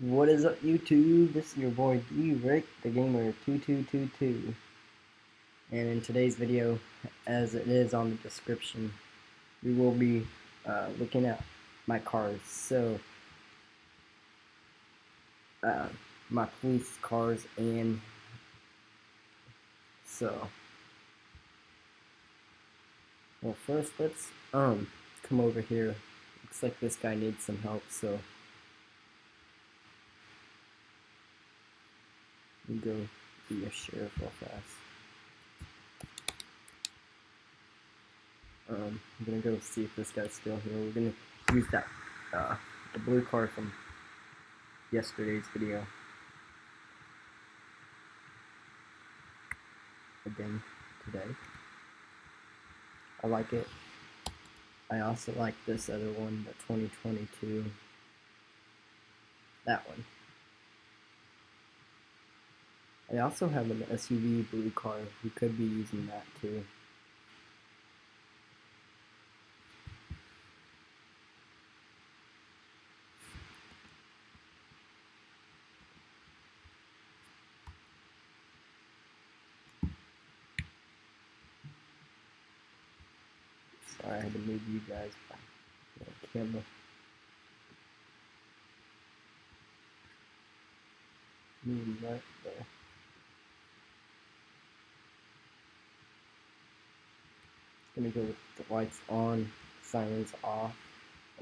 What is up, YouTube? This is your boy D-Rick, the gamer 2222. And in today's video, as it is on the description, we will be looking at my cars. So, my police cars, and so, well, first let's come over here. Looks like this guy needs some help, so we go be a sheriff real fast. I'm gonna go see if this guy's still here. We're gonna use that the blue car from yesterday's video again today. I like it. I also like this other one, the 2022. That one. I also have an SUV blue car. We could be using that too. Sorry, I had to move you guys back to the camera. Move right there. Gonna go with the lights on, sirens off.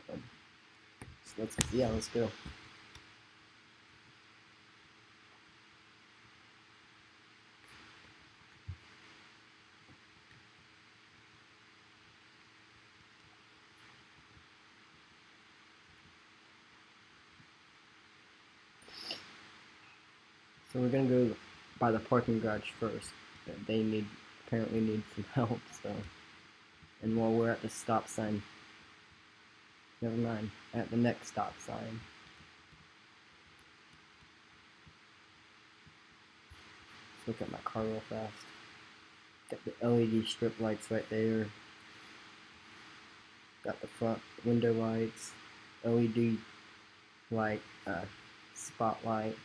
So let's go. So we're gonna go by the parking garage first. They apparently need some help, so. And while we're at the stop sign, never mind, at the next stop sign, let's look at my car real fast. Got the LED strip lights right there. Got the front window lights, LED light, spotlight.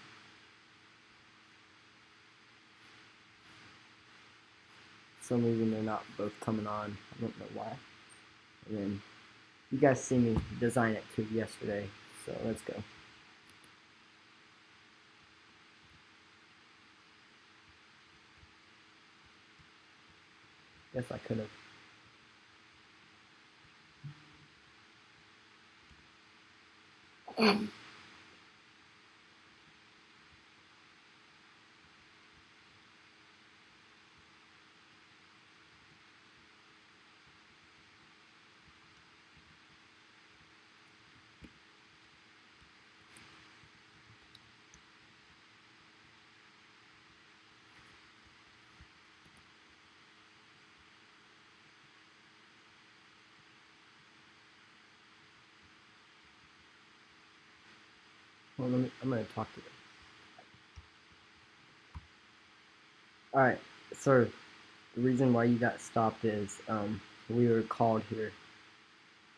For some reason they're not both coming on. I don't know why. And then you guys see me design it too yesterday, so let's go. Guess I could have. Well, I'm gonna talk to them. Alright, sir. The reason why you got stopped is we were called here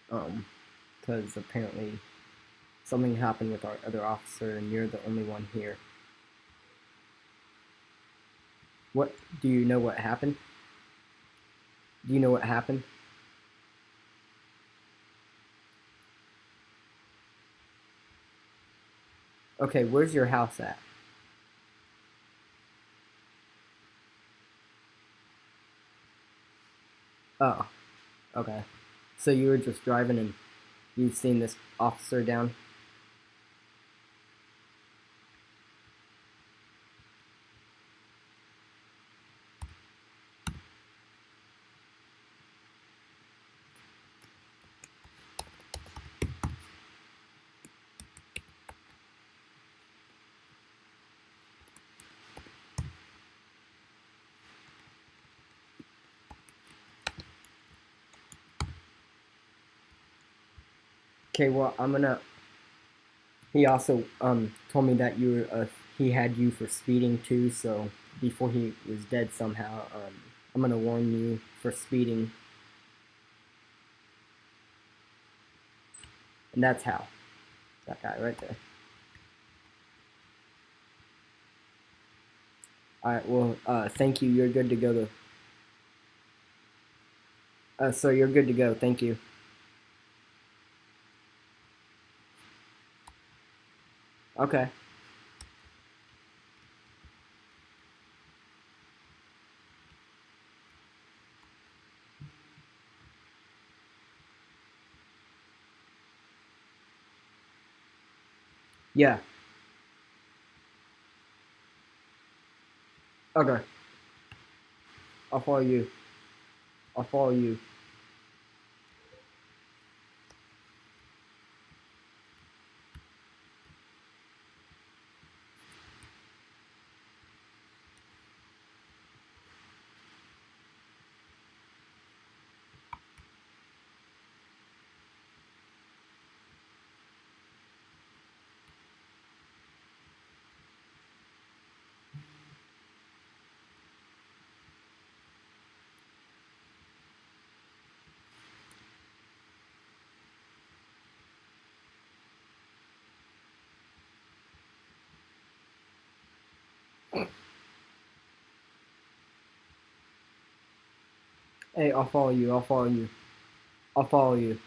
because apparently something happened with our other officer and you're the only one here. What do you know what happened? Do you know what happened? Okay, where's your house at? Oh, okay. So you were just driving and you've seen this officer down? Okay, well, he also told me that he had you for speeding too, so before he was dead somehow, I'm gonna warn you for speeding. And that's how. That guy right there. Alright, well, thank you. You're good to go. So you're good to go. Thank you. Okay. Yeah. Okay. I'll follow you. I'll follow you. Hey, I'll follow you. I'll follow you. I'll follow you.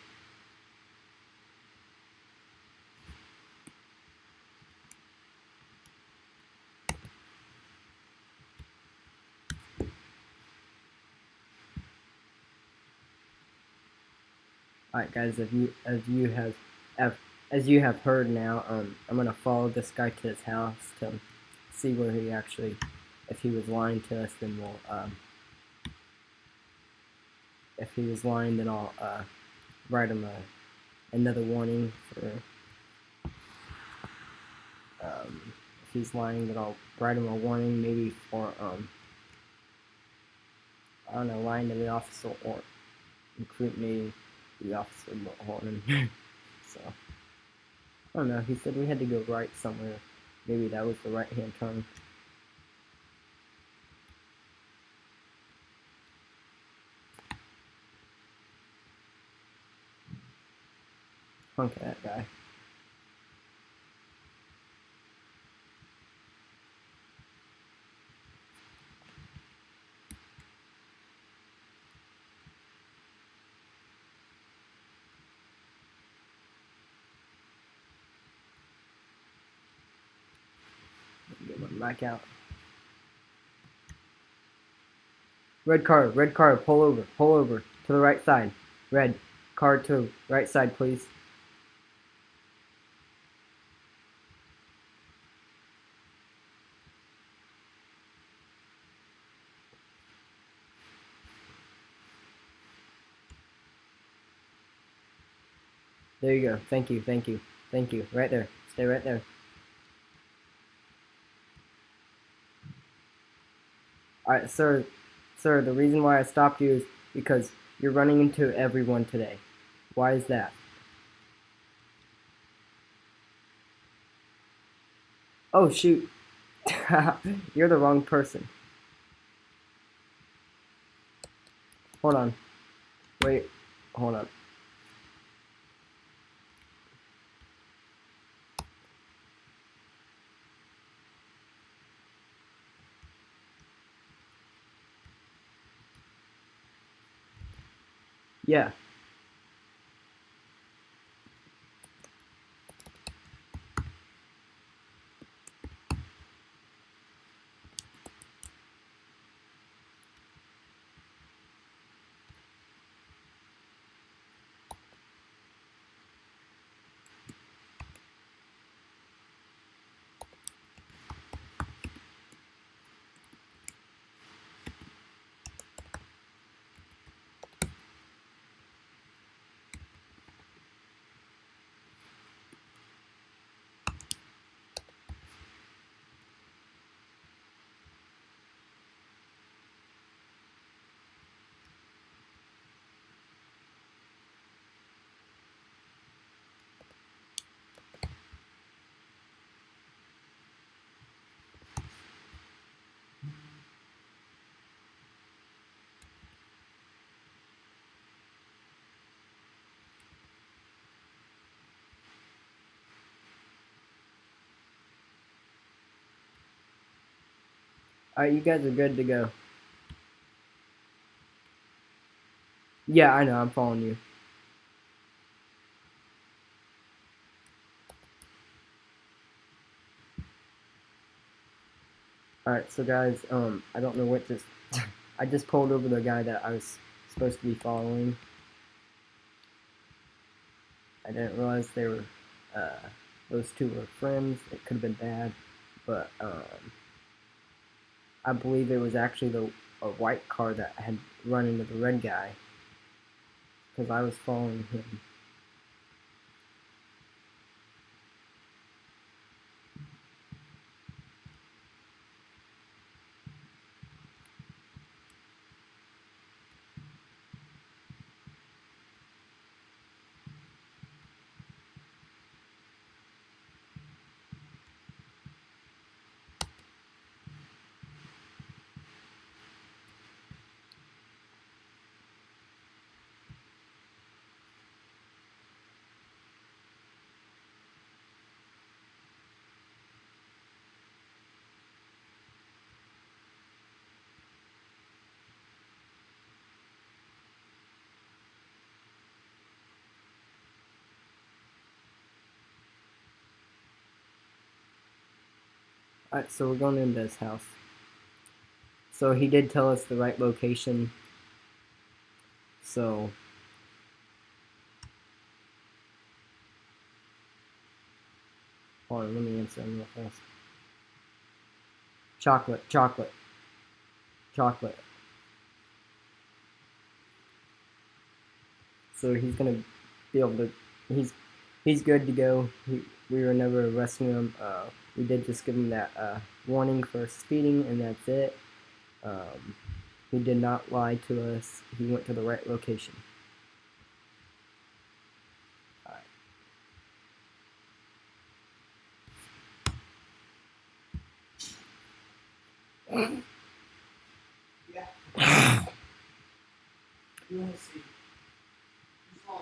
Alright, guys. As you have heard now, I'm gonna follow this guy to his house to see where he actually, if he was lying to us, then we'll if he was lying, then I'll write him another warning for. If he's lying, then I'll write him a warning, maybe for I don't know, lying to the officer or incriminating the officer but holding him. So I don't know. He said we had to go right somewhere. Maybe that was the right-hand turn. Punk that guy. Get one back out. Red car, pull over to the right side. Red car to right side, please. There you go. Thank you, thank you, thank you. Right there. Stay right there. Alright, sir, the reason why I stopped you is because you're running into everyone today. Why is that? Oh, shoot. You're the wrong person. Hold on. Wait. Hold on. Yeah. Alright, you guys are good to go. Yeah, I know, I'm following you. Alright, so guys, I don't know what just... I just pulled over the guy that I was supposed to be following. I didn't realize they were, those two were friends. It could have been bad, but, I believe it was actually a white car that had run into the red guy, because I was following him. Alright, so we're going into his house. So he did tell us the right location. So hold on, let me answer him real fast. Chocolate, chocolate, chocolate. So he's gonna be able to. He's good to go. We were never arresting him. We did just give him that warning for speeding, and that's it. He did not lie to us. He went to the right location.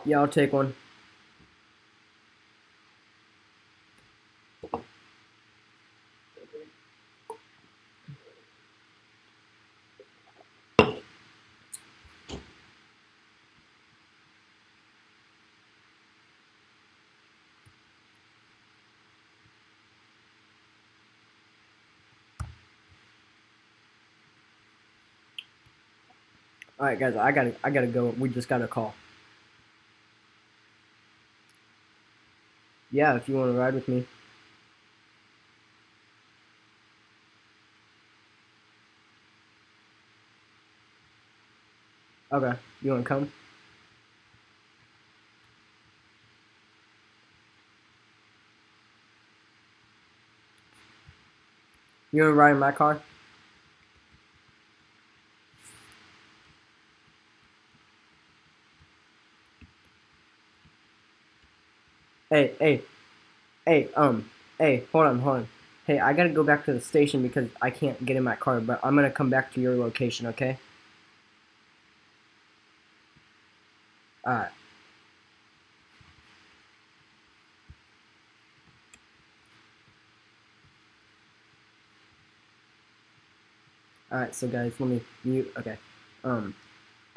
Yeah, I'll take one. All right, guys, I gotta go. We just got a call. Yeah, if you want to ride with me. Okay, you want to come? You want to ride in my car? Hey, hey, hey, hey, hold on. Hey, I gotta go back to the station because I can't get in my car, but I'm gonna come back to your location, okay? Alright. Alright, so guys, let me mute. Okay.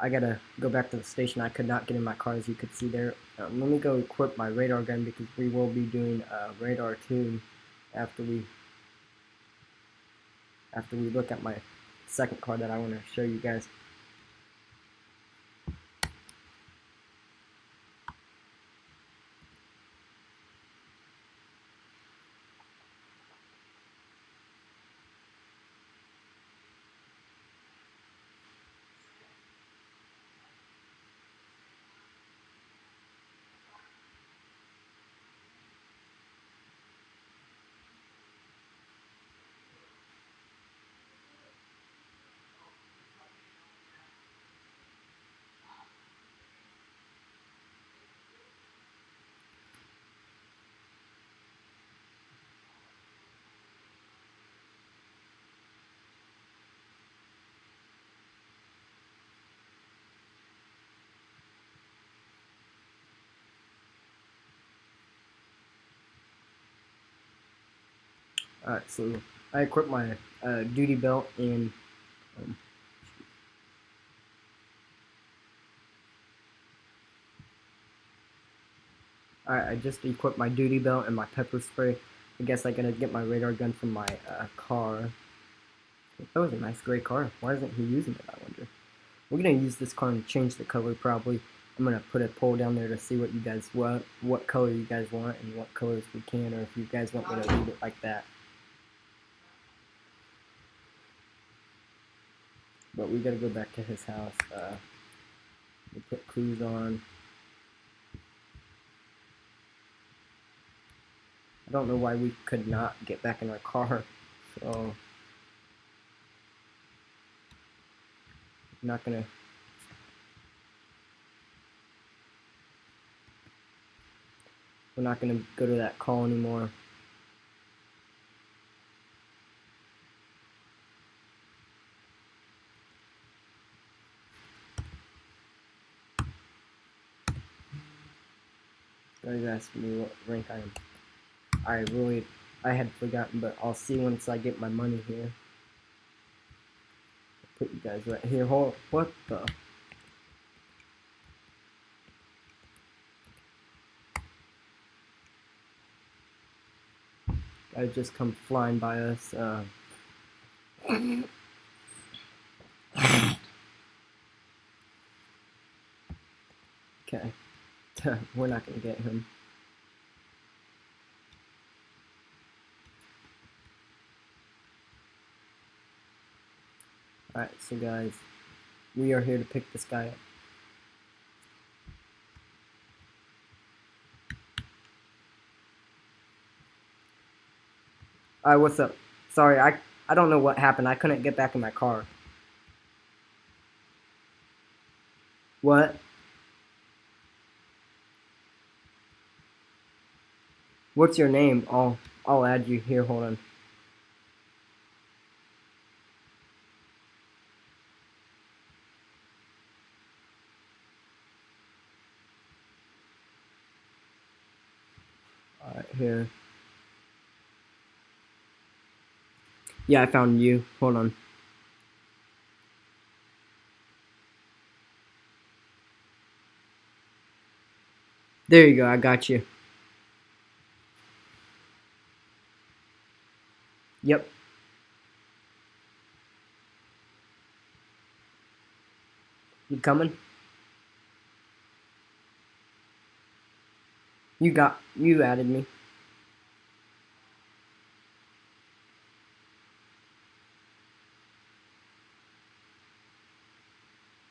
I gotta go back to the station. I could not get in my car, as you could see there. Let me go equip my radar gun because we will be doing radar 2 after we look at my second car that I want to show you guys. Alright, so I equipped my duty belt and I just equipped my duty belt and my pepper spray. I guess I gotta get my radar gun from my car. That was a nice gray car. Why isn't he using it, I wonder? We're gonna use this car and change the color probably. I'm gonna put a poll down there to see what you guys want, what color you guys want, and what colors we can, or if you guys want me to leave it like that. But we gotta go back to his house. We put cruise on. I don't know why we could not get back in our car, so I'm not gonna. We're not gonna go to that call anymore. Guys asking me what rank I am. I had forgotten, but I'll see once I get my money here. I'll put you guys right here. Hold. What the? Guys just come flying by us. Okay. We're not gonna get him. Alright, so guys, we are here to pick this guy up. Alright, what's up? Sorry, I don't know what happened. I couldn't get back in my car. What? What's your name? I'll add you here. Hold on. Alright, here. Yeah, I found you. Hold on. There you go. I got you. Yep. You coming? You added me.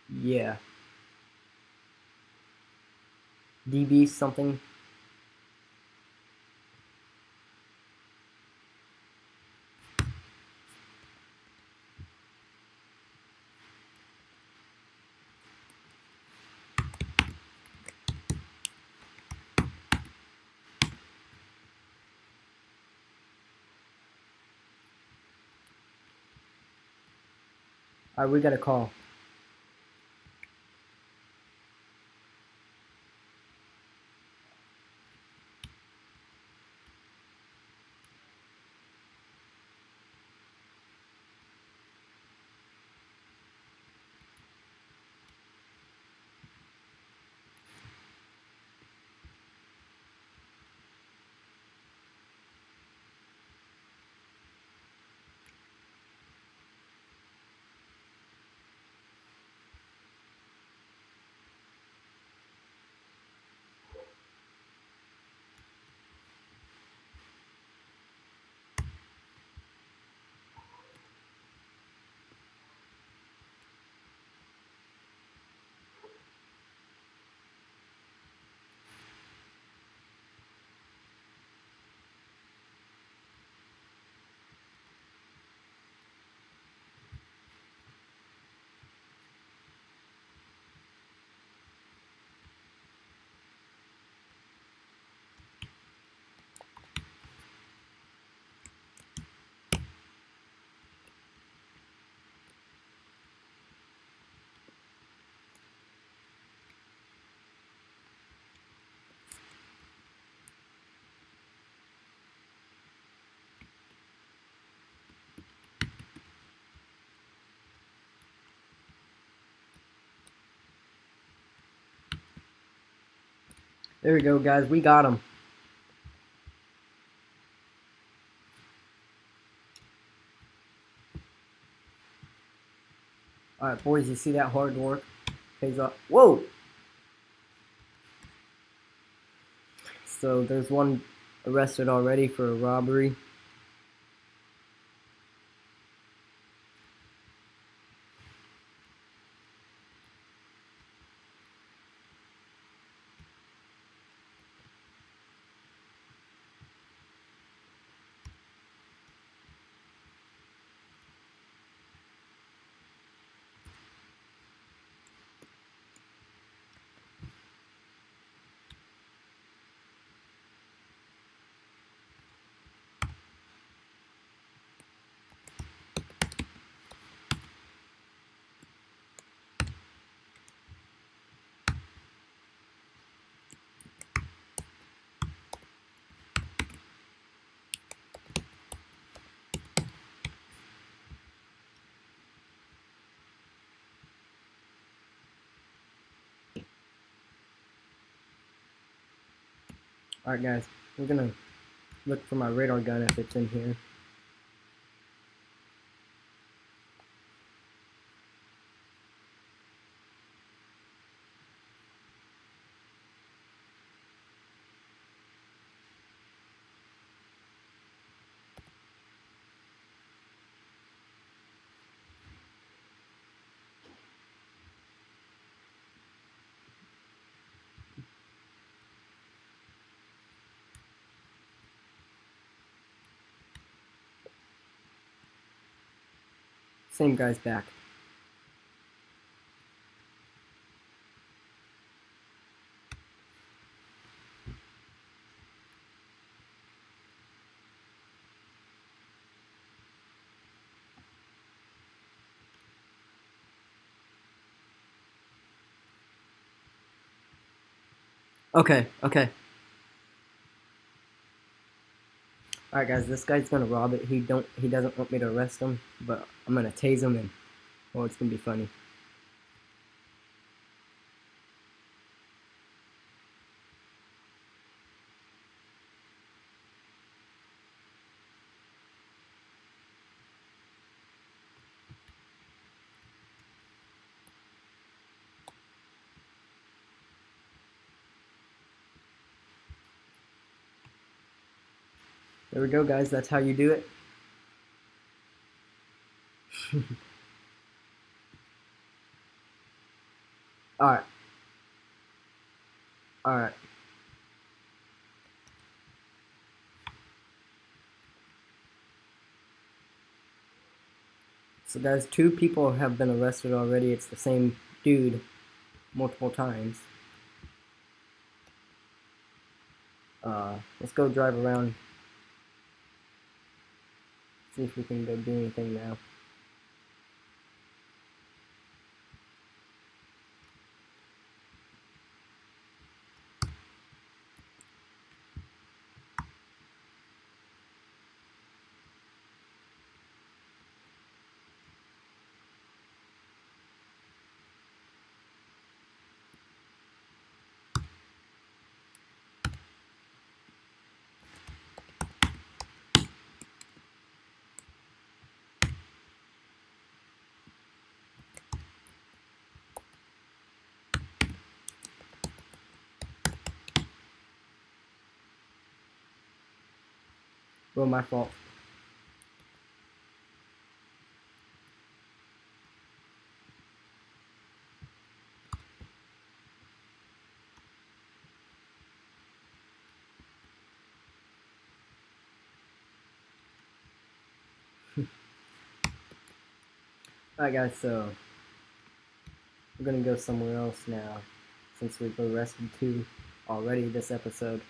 Yeah. DB something. Alright, we got a call. There we go, guys. We got him. Alright, boys, you see that hard work? Pays off. Whoa! So there's one arrested already for a robbery. Alright, guys, we're gonna look for my radar gun if it's in here. Same guy's back. Okay. Alright, guys, this guy's gonna rob it. He doesn't want me to arrest him, but I'm gonna tase him and, well, it's gonna be funny. There we go, guys. That's how you do it. Alright. Alright. So, guys, 2 people have been arrested already. It's the same dude multiple times. Let's go drive around. See if we can go do anything now. Well, my fault. Alright, guys, so we're gonna go somewhere else now, since we've arrested 2 already this episode.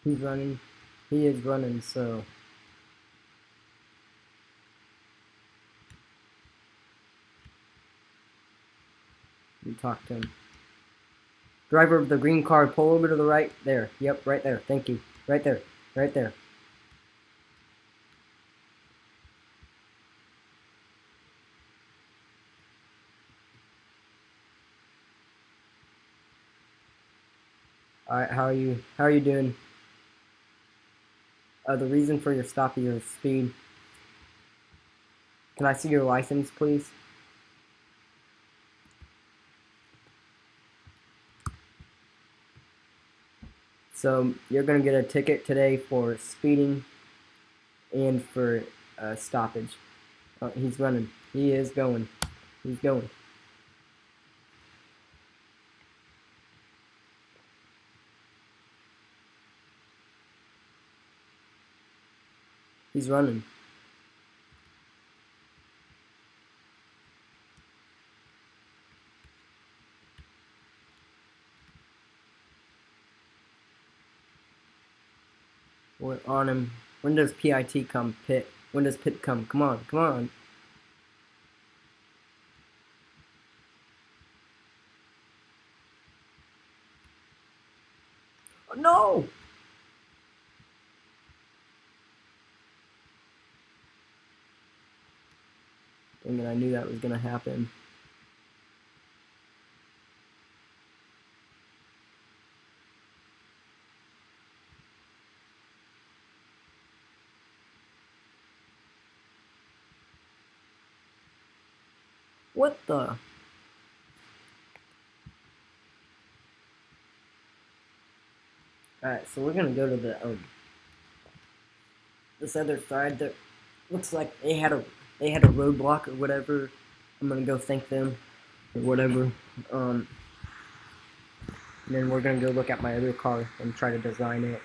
He's running. He is running, so you talk to him. Driver of the green car, pull over to the right. There. Yep, right there. Thank you. Right there. Right there. Alright, how are you? How are you doing? The reason for your stop is your speed. Can I see your license, please? So, you're gonna get a ticket today for speeding and for stoppage. Oh, he's running. He is going. He's going. He's running. We're on him. When does PIT come? Pit. When does Pit come? Come on. Come on. Oh, no! Dang it, I knew that was gonna happen. What the? Alright, so we're gonna go to the this other side that looks like they had a roadblock or whatever. I'm gonna go thank them or whatever. And then we're gonna go look at my other car and try to design it.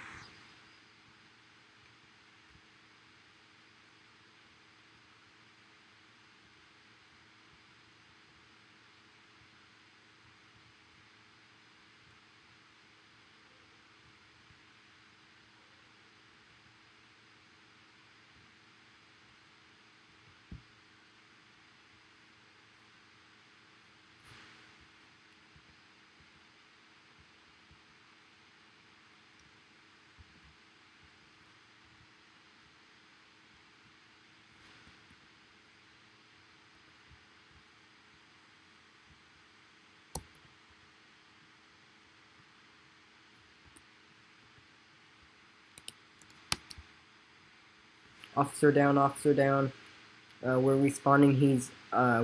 Officer down, officer down. We're responding.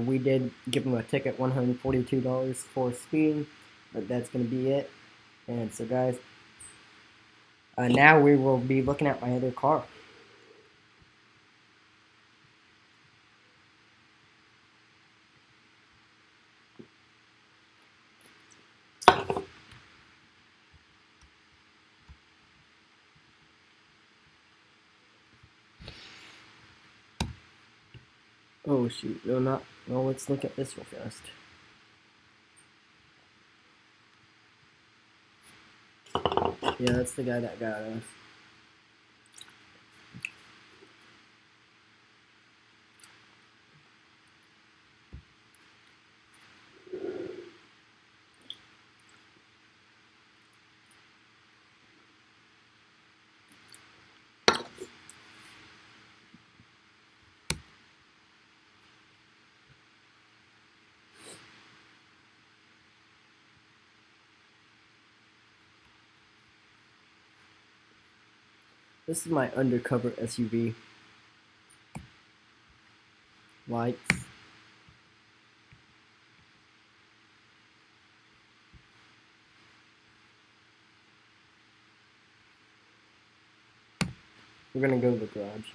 We did give him a ticket, $142 for speeding, but that's gonna be it. And so, guys, now we will be looking at my other car. Oh shoot, no, not. Well, let's look at this real fast. Yeah, that's the guy that got us. This is my undercover SUV. Lights. We're gonna go to the garage.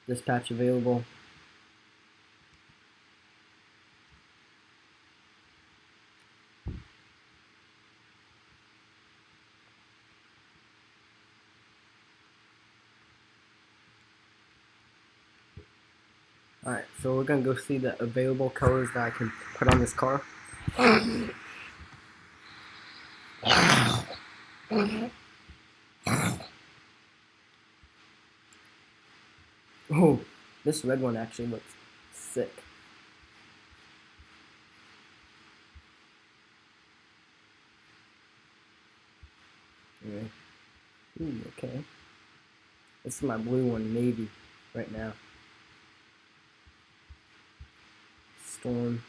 Dispatch available. Alright, so we're gonna go see the available colors that I can put on this car. Oh, this red one actually looks sick. Yeah. Ooh, okay. This is my blue one, navy, right now. Storm.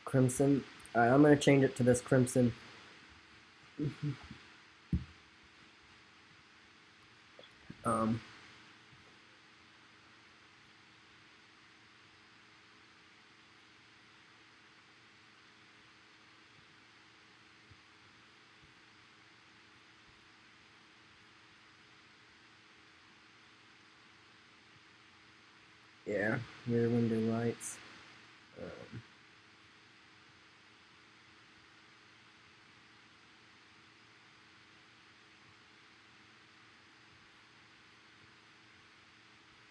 Crimson. Alright, I'm gonna change it to this crimson. um, yeah, rear window lights.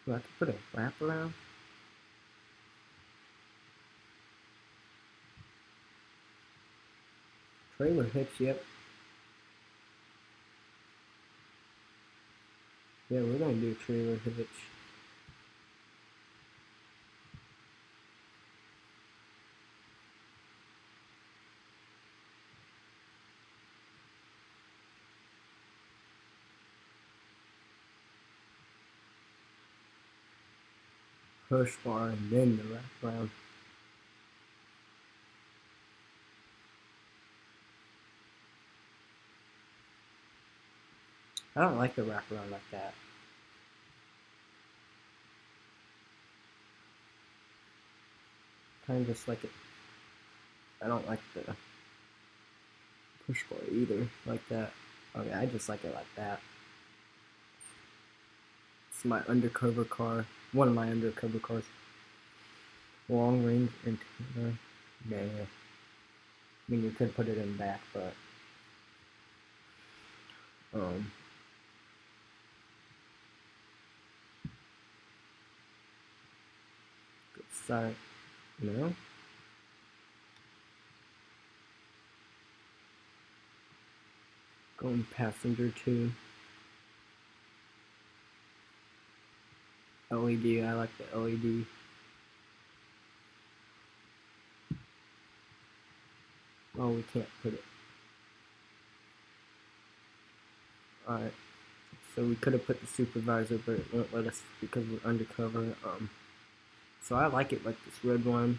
Do I have to put a wrap around? Trailer hitch, yep. Yeah, we're gonna do a trailer hitch. Push bar and then the wrap around. I don't like the wrap around like that. Kind of just like it. I don't like the push bar either, like that. Okay, I just like it like that. It's my undercover car. One of my undercover cars. Long range and nah. I mean, you could put it in back, but good side, no. Going passenger too. LED, I like the LED. Oh, we can't put it. Alright. So we could have put the supervisor, but it won't let us because we're undercover. So I like it like this red one.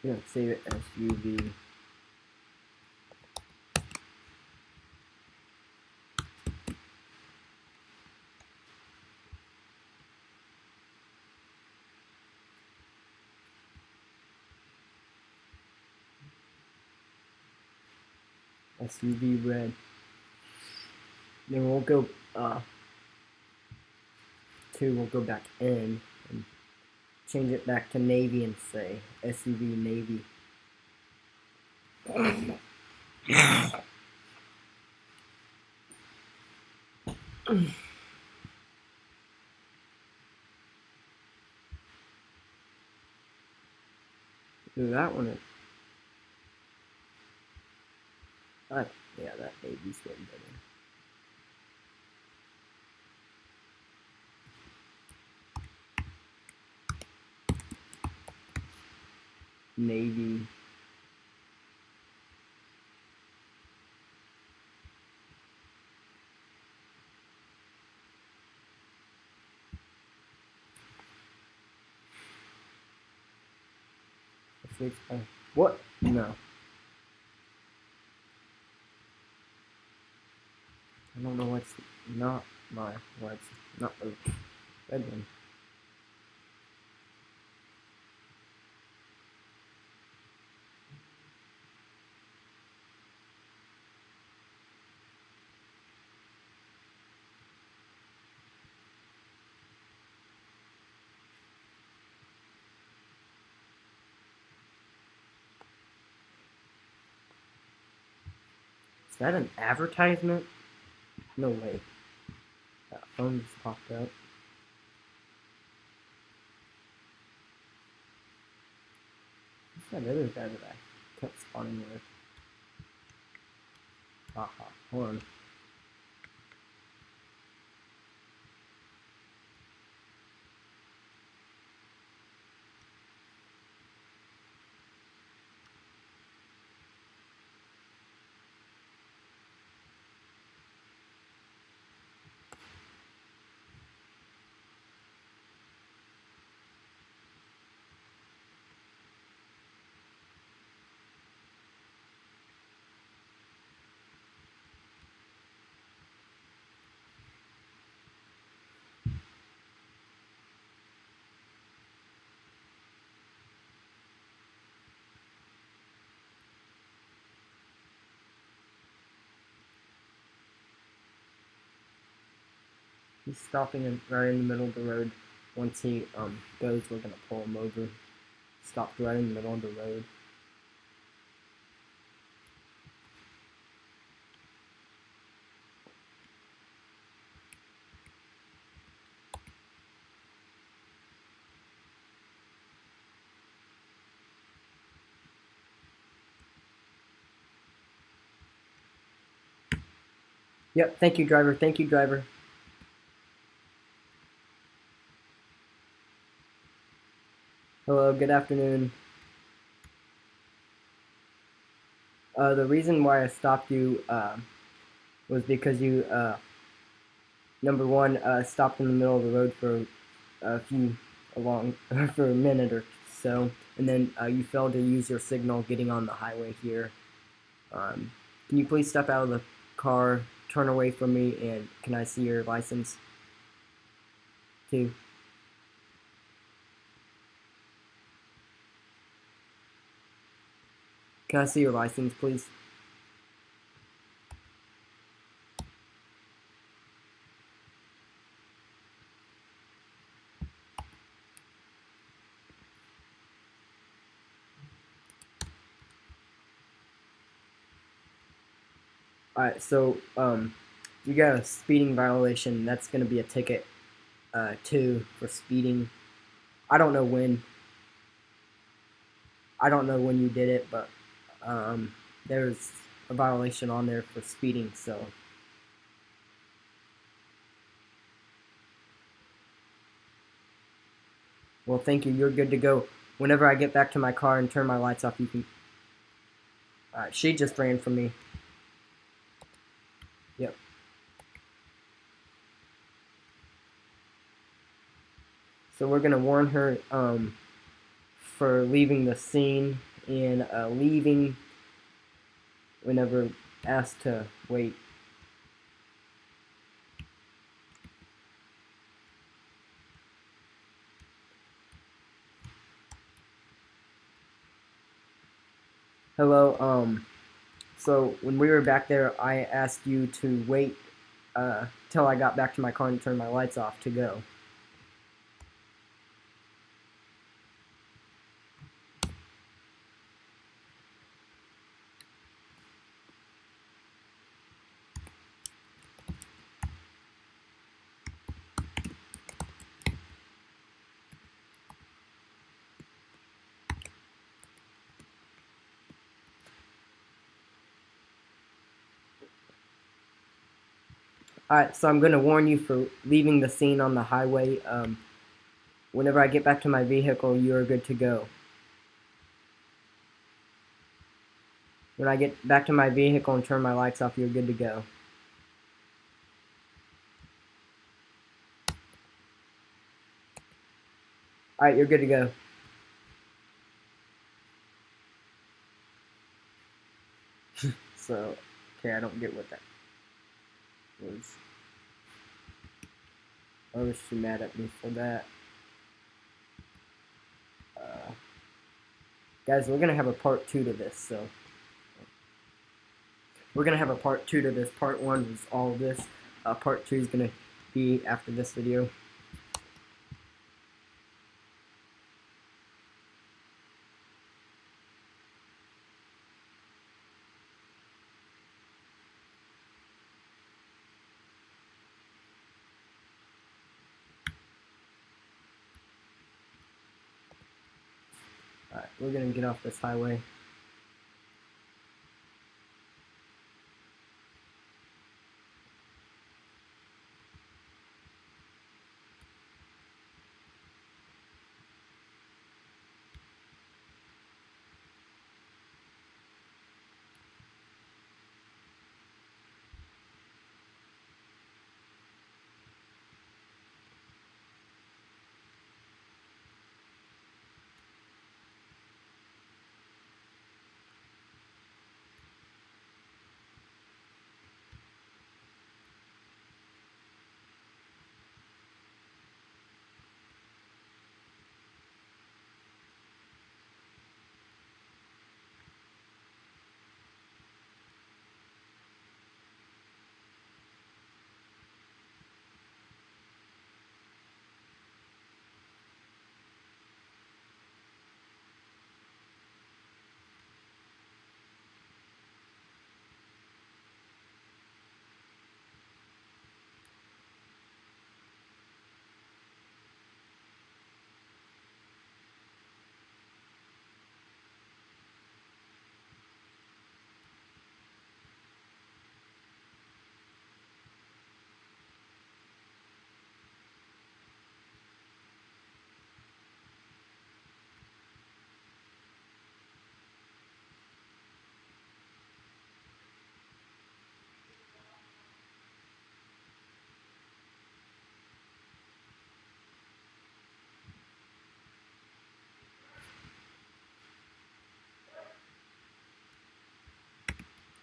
Yeah, save it as UV. SUV red. Then we'll go we'll go back in and change it back to navy and say SUV navy. Do that one. Yeah, that navy's way better. Navy. What? No. I don't know what's not what's not the red one. that an advertisement? No way. That phone just popped up. What's that other guy that I kept spawning with? Haha, hold on. He's stopping right in the middle of the road. Once he goes, we're gonna pull him over. Stopped right in the middle of the road. Yep, thank you, driver. Thank you, driver. Hello, good afternoon. The reason why I stopped you was because you, number one, stopped in the middle of the road for for a minute or so, and then you failed to use your signal getting on the highway here. Can you please step out of the car, turn away from me, and can I see your license? Too. Can I see your license, please? Alright, so, you got a speeding violation. That's gonna be a ticket, 2 for speeding. I don't know when. I don't know when you did it, but, there's a violation on there for speeding, so. Well, thank you. You're good to go. Whenever I get back to my car and turn my lights off, you can. Alright, she just ran from me. Yep. So we're gonna warn her for leaving the scene and leaving whenever asked to wait. Hello, so when we were back there, I asked you to wait till I got back to my car and turn my lights off to go. Alright, so I'm going to warn you for leaving the scene on the highway. Whenever I get back to my vehicle, you are good to go. When I get back to my vehicle and turn my lights off, you're good to go. Alright, you're good to go. So, okay, I don't get what that was. I was too mad at me for that. Guys, we're going to have a part 2 to this, so. We're going to have a part 2 to this. Part 1 was all this. Part 2 is going to be after this video. we're gonna get off this highway.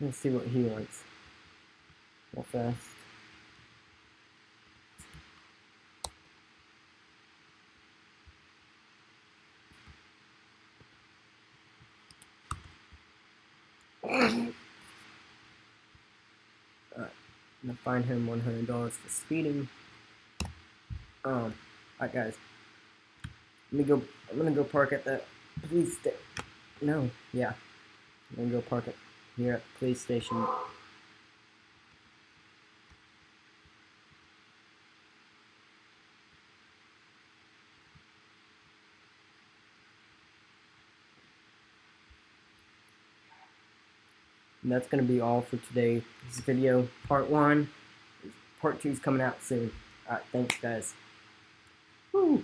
Let's see what he wants. Real fast. Alright, I'm gonna fine him $100 for speeding. Alright guys. I'm gonna go park at the police station. No, yeah. I'm gonna go park it here at the police station. And that's gonna be all for today's video. Part 1. Part 2 is coming out soon. Alright, thanks guys. Woo!